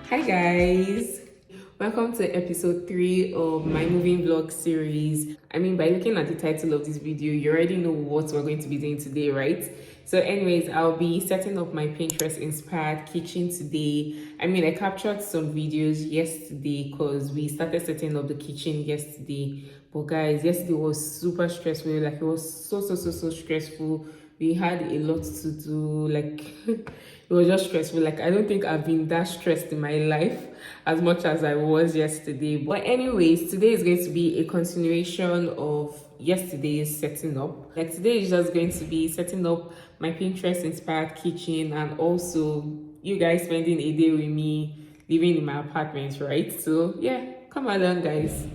Hi guys, welcome to episode 3 of my moving vlog series. I mean, by looking at the title of this video, you already know what we're going to be doing today, right? So anyways, I'll be setting up my Pinterest inspired kitchen today. I mean, I captured some videos yesterday because we started setting up the kitchen yesterday. But guys, yesterday was super stressful. Like, it was so stressful. We had a lot to do. Like it was just stressful. Like, I don't think I've been that stressed in my life as much as I was yesterday. But anyways, today is going to be a continuation of yesterday's setting up. Like, today is just going to be setting up my Pinterest inspired kitchen, and also you guys spending a day with me living in my apartment, right? So yeah, come along guys.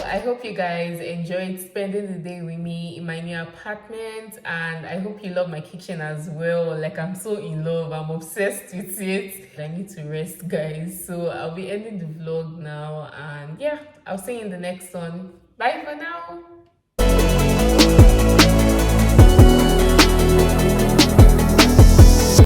I hope you guys enjoyed spending the day with me in my new apartment, and I hope you love my kitchen as well. Like, I'm so in love, I'm obsessed with it. I need to rest guys, so I'll be ending the vlog now, and yeah, I'll see you in the next one. Bye for now.